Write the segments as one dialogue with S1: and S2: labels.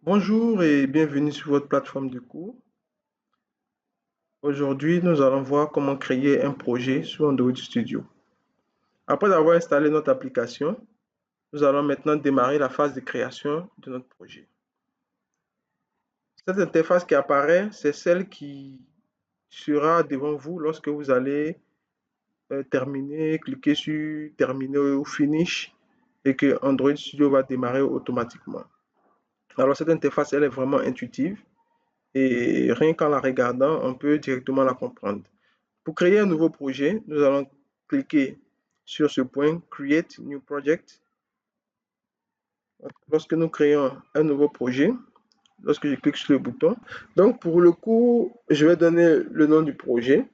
S1: Bonjour et bienvenue sur votre plateforme de cours. Aujourd'hui, nous allons voir comment créer un projet sur Android Studio. Après avoir installé notre application, nous allons maintenant démarrer la phase de création de notre projet. Cette interface qui apparaît, c'est celle qui sera devant vous lorsque vous allez terminer, cliquer sur terminer ou finish et que Android Studio va démarrer automatiquement. Alors cette interface, elle est vraiment intuitive et rien qu'en la regardant, on peut directement la comprendre. Pour créer un nouveau projet, nous allons cliquer sur ce point Create New Project. Lorsque nous créons un nouveau projet, lorsque je clique sur le bouton, donc pour le coup, je vais donner le nom du projet.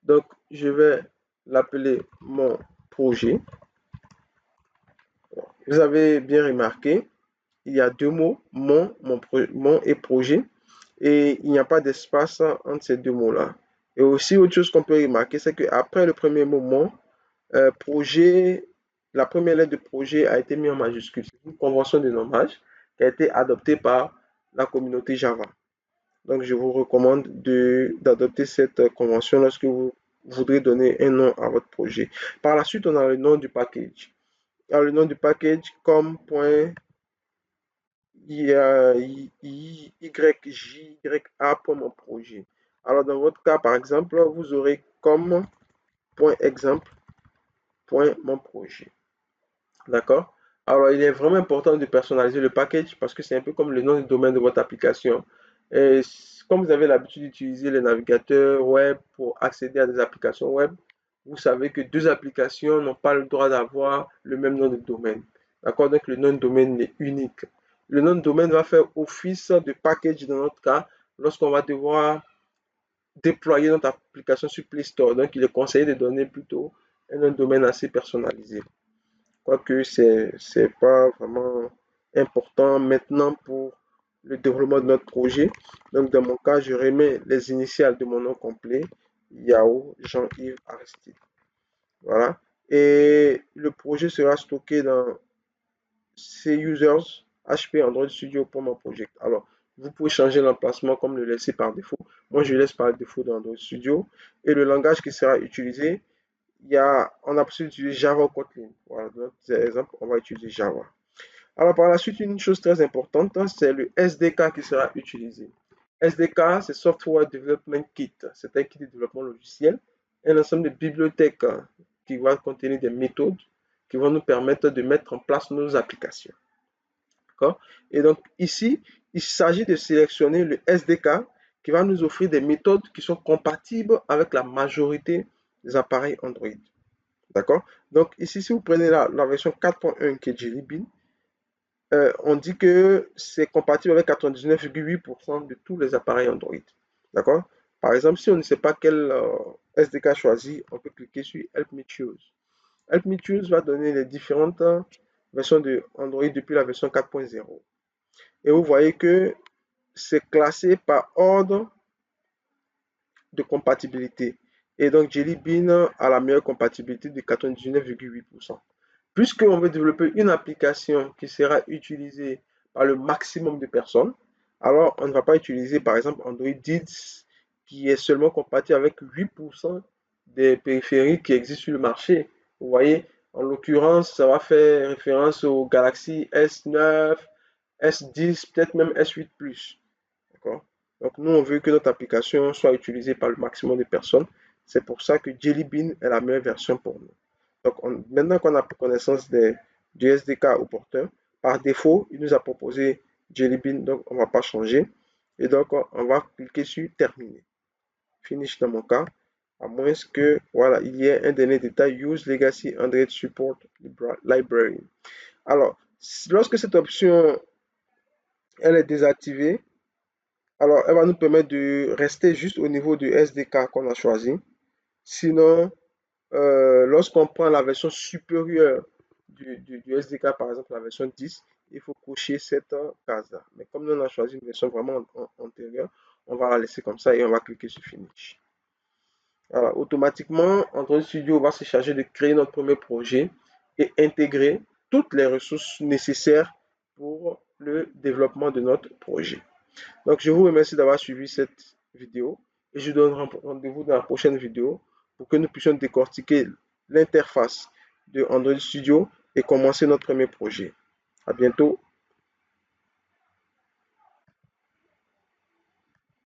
S1: Donc, je vais l'appeler mon projet. Vous avez bien remarqué, il y a deux mots, mon et projet, et il n'y a pas d'espace entre ces deux mots-là. Et aussi, autre chose qu'on peut remarquer, c'est qu'après le premier mot, mon, projet, la première lettre de projet a été mise en majuscule. C'est une convention de nommage qui a été adoptée par la communauté Java. Donc, je vous recommande d'adopter cette convention lorsque vous voudrez donner un nom à votre projet. Par la suite, on a le nom du package. Alors, le nom du package comme.yja pour mon projet. Alors, dans votre cas, par exemple, vous aurez comme.exemple mon projet. D'accord? Alors, il est vraiment important de personnaliser le package parce que c'est un peu comme le nom du domaine de votre application. Et comme vous avez l'habitude d'utiliser les navigateurs web pour accéder à des applications web, vous savez que deux applications n'ont pas le droit d'avoir le même nom de domaine. D'accord? Donc, le nom de domaine est unique. Le nom de domaine va faire office de package dans notre cas lorsqu'on va devoir déployer notre application sur Play Store. Donc, il est conseillé de donner plutôt un nom de domaine assez personnalisé. Quoique c'est pas vraiment important maintenant pour le développement de notre projet. Donc, dans mon cas, je remets les initiales de mon nom complet, Yao Jean-Yves Aristide. Voilà. Et le projet sera stocké dans C-Users HP Android Studio pour mon projet. Alors, vous pouvez changer l'emplacement comme le laisser par défaut. Moi, je laisse par défaut dans Android Studio. Et le langage qui sera utilisé, on a possibilité d'utiliser Java ou Kotlin. Voilà, dans notre exemple, on va utiliser Java. Alors, par la suite, une chose très importante, c'est le SDK qui sera utilisé. SDK, c'est Software Development Kit. C'est un kit de développement logiciel, un ensemble de bibliothèques qui va contenir des méthodes qui vont nous permettre de mettre en place nos applications. D'accord? Et donc, ici, il s'agit de sélectionner le SDK qui va nous offrir des méthodes qui sont compatibles avec la majorité des appareils Android. D'accord? Donc, ici, si vous prenez la version 4.1 qui est Jelly Bean, on dit que c'est compatible avec 99,8% de tous les appareils Android. D'accord? Par exemple, si on ne sait pas quel SDK choisir, on peut cliquer sur Help Me Choose. Help Me Choose va donner les différentes versions de Android depuis la version 4.0. Et vous voyez que c'est classé par ordre de compatibilité. Et donc, Jelly Bean a la meilleure compatibilité de 99,8%. Puisqu'on veut développer une application qui sera utilisée par le maximum de personnes, alors on ne va pas utiliser par exemple Android 10 qui est seulement compatible avec 8% des périphériques qui existent sur le marché. Vous voyez, en l'occurrence, ça va faire référence au Galaxy S9, S10, peut-être même S8 Plus. D'accord? Donc nous, on veut que notre application soit utilisée par le maximum de personnes. C'est pour ça que Jelly Bean est la meilleure version pour nous. Donc, maintenant qu'on a pris connaissance du SDK opportun, par défaut, il nous a proposé Jelly Bean, donc on ne va pas changer. Et donc, on va cliquer sur Terminer. Finish dans mon cas, à moins que, voilà, il y ait un dernier détail, Use Legacy Android Support Library. Alors, lorsque cette option, elle est désactivée, alors elle va nous permettre de rester juste au niveau du SDK qu'on a choisi. Sinon, lorsqu'on prend la version supérieure du SDK, par exemple la version 10, il faut cocher cette case-là. Mais comme nous on a choisi une version vraiment antérieure, on va la laisser comme ça et on va cliquer sur Finish. Alors, automatiquement, Android Studio va se charger de créer notre premier projet et intégrer toutes les ressources nécessaires pour le développement de notre projet. Donc, je vous remercie d'avoir suivi cette vidéo et je donne rendez-vous dans la prochaine vidéo pour que nous puissions décortiquer l'interface de Android Studio et commencer notre premier projet. À bientôt.